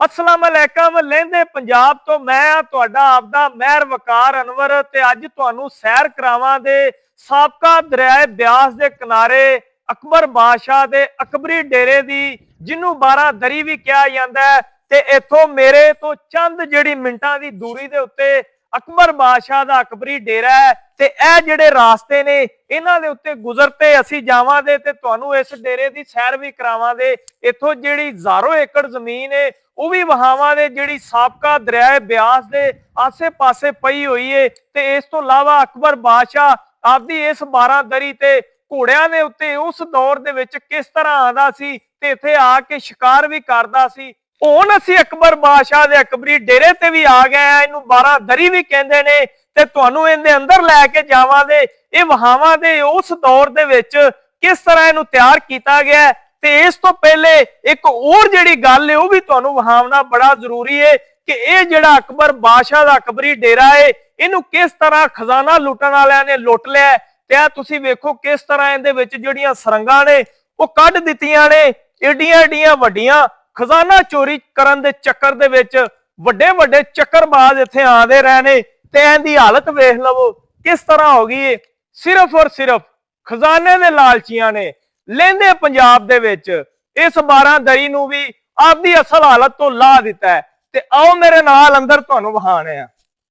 अस्सलाम अलैकुम लेंदे पंजाब तो मैं तुहाडा आपदा महर वकार अनवर ते अज तुहानू सैर करावां दे साबका दरियाए ब्यास दे किनारे अकबर बादशाह दे अकबरी डेरे दी जिन्नू 12 दरी भी कहा जांदा है ते इथों मेरे तो चंद जिहड़ी मिंटां दी दूरी दे उत्ते अकबर बादशाह दा अकबरी डेरा है ते ए जिहड़े रास्ते ने इन्हां दे उत्ते गुजरते असीं जावांगे ते तुहानू इस डेरे दी सैर भी करावांगे। इथों जिहड़ी हज़ारों एकड़ जमीन है वह भी वहावांगे जिहड़ी साबका दरियाए ब्यास दे आसे पासे पई हुई है ते इस तो इलावा अकबर बादशाह आपदी इस 12 दरी ते घोड़ियां दे उत्ते उस दौर दे विच किस तरह आंदा सी ते इत्थे आके शिकार भी करदा सी। हुण असीं अकबर बादशाह दे अकबरी डेरे ते भी आ गए हैं। इहनूं 12 दरी भी कहंदे ने ते तुहानू इहदे अंदर लैके जावांगे। इह वहावांगे उस दौर दे विच किस तरह इहनूं तैयार कीता गया है ते इस तो पहले एक और जिहड़ी गल है वह भी तुहानू वहावना बड़ा जरूरी है कि यह जिहड़ा अकबर बादशाह दा अकबरी डेरा है इहनूं किस तरह खजाना लुटण वालियां ने लुट लिया ते तुसीं वेखो किस तरह इहदे विच जिहड़ियां सरंगां ने वो कढ दित्तियां ने। एडियां एडियां वड्डियां खजाना चोरी करन दे चक्कर दे विच वड्डे वड्डे चक्करबाज इत्थे आंदे रहे ने ते इहदी हालत वेख लवो किस तरह हो गई है। सिर्फ और सिर्फ खजाने दे लालचियां ने लेंदे पंजाब दे विच इस 12 दरी नूं भी आपदी असल हालत तो ला दिता है ते आओ मेरे नाल अंदर तुहानू वहाने आ।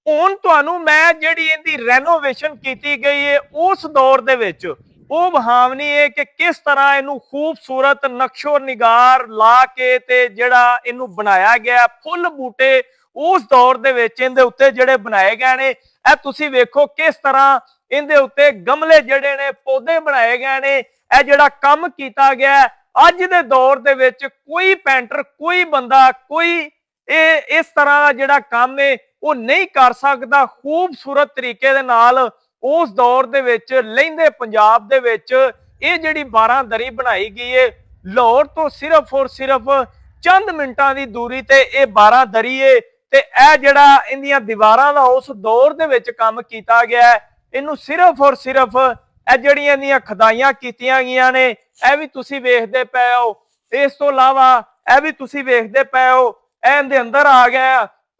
हुण तुहानू मैं जिहड़ी इहदी रेनोवेशन कीती गई है उस दौर दे विच वो वहावनी है कि किस तरह इनू खूबसूरत नक्शो निगार ला के ते जिहड़ा इनू बनाया गया फुल बूटे उस दौर दे विच इहदे उत्ते जिहड़े बनाए गए ने ए तुसीं वेखो किस तरह इहदे उत्ते गमले जिहड़े ने पौधे बनाए गए ने। ए जिहड़ा काम कीता गया अज दे दौर दे विच कोई पेंटर कोई बंदा कोई इस तरह का जिहड़ा काम है वो नहीं कर सकदा खूबसूरत तरीके दे नाल। उस दौर दे विच लहिंदे पंजाब दे विच ये जिहड़ी 12 दरी बनाई गई है लाहौर तो सिर्फ और सिर्फ चंद मिनटां दी दूरी ते ये 12 दरी है ते ए जिहड़ा इहदियां दीवारां दा उस दौर दे विच काम कीता गया है इनू सिर्फ और सिर्फ ए जिहड़ियां इहदियां खदाइयां कीतियां गईयां ने ए भी तुसीं वेखदे पए हो। इस तो इलावा ए भी तुसीं वेखदे पए हो इहदे अंदर आ गए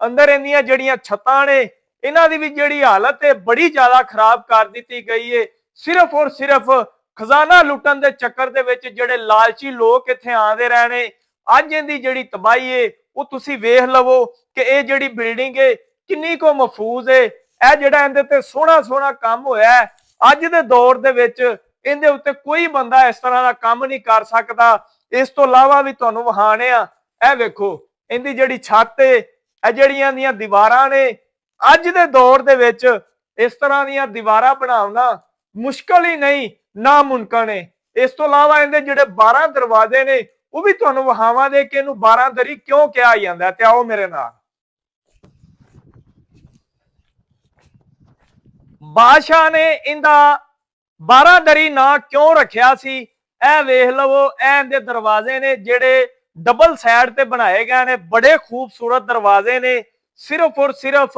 अंदर इहदियां जिहड़ियां छत्तां ने इन्हां दी भी जिहड़ी हालत है बड़ी ज्यादा खराब कर दी गई है। सिर्फ और सिर्फ खजाना लुटन के चक्कर दे विच जिहड़े लालची लोग इत्थे आंदे रहे ने अज इहदी जिहड़ी तबाही है वो तुसीं वेख लवो कि यह जिहड़ी बिल्डिंग है किन्नी को महफूज है। यह जिहड़ा इहदे ते सोहना सोहना काम होया है अज दे दौर दे विच इहदे उत्ते कोई बंदा इस तरह का काम नहीं कर सकता। इस तो इलावा भी तुहानू वहाने आ ए वेखो इहदी जिहड़ी छत है ए जिहड़ियां इहदियां दीवारां ने अज दे दौर दे विच इस तरह दीयां दीवारां बनाउणा मुश्किल ही नहीं नामुमकिन है। इस तो इलावा इहदे जिहड़े 12 दरवाजे ने वो भी तुहानू वहावांगे कि इहनू 12 दरी क्यों कहा जांदा है ते आओ मेरे नाल। बादशाह ने इंदा 12 दरी ना क्यों रखिया सी ए वेख लवो। ए इहदे दरवाजे ने जिहड़े डबल साइड ते बनाए गए ने बड़े खूबसूरत दरवाजे ने। सिर्फ और सिर्फ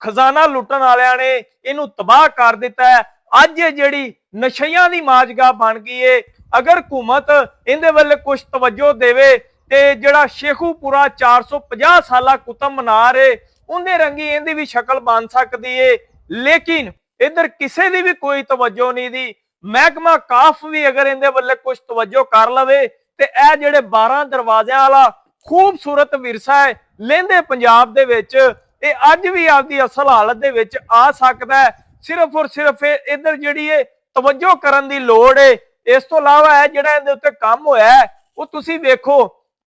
खजाना लुटन वालियां ने इनू तबाह कर दिता है। अज ये जिहड़ी नशइयां दी माजगा बन गई है अगर हुकूमत इहदे वल्ले कुछ तवज्जो देवे ते जिहड़ा शेखूपुरा 450 साला कुतुब मीनार है उहदे रंगी इहदी भी शक्ल बन सकती है लेकिन इधर किसी दी भी कोई तवज्जो नहीं दी। महकमा काफ भी अगर इहदे वल्ले कुछ तवज्जो कर लवे ते ए जिहड़े 12 दरवाज़ियां वाला खूबसूरत विरसा है लहिंदे पंजाब दे विच ये अज भी आपकी असल हालत दे विच आ सकदा है। सिर्फ और सिर्फ इधर जिहड़ी है तवज्जो करन दी लोड़ है। इस तो इलावा है जिहड़ा इहदे उत्ते काम होया है वो तुसीं वेखो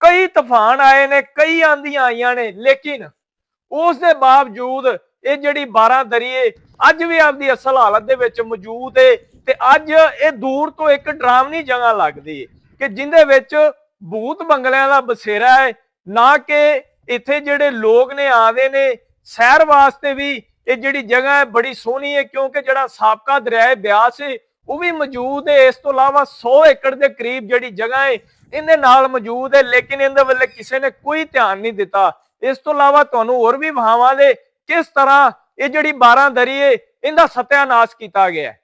कई तूफान आए ने कई आंधियां आईयां ने लेकिन उस दे बावजूद ये जिहड़ी 12 दरी है अज भी आपकी असल हालत दे विच मौजूद है ते अज ये दूर तो एक डरावनी जगह लगदी है कि जिंदे विच भूत बंगलियां दा बसेरा है ना कि इत्थे जिहड़े लोग ने आंदे ने सैर वास्ते भी ये जिहड़ी जगह है बड़ी सोहनी है क्योंकि जिहड़ा साबका दरियाए ब्यास है वो भी मौजूद है। इस तो इलावा 100 एकड़ के करीब जिहड़ी जगह है इहदे नाल मौजूद है लेकिन इहदे वल्ले किसी ने कोई ध्यान नहीं दिता। इस तो इलावा तुहानू होर भी वहावांगे किस तरह ये जिहड़ी 12 दरी है इहदा सत्यानाश किया गया है।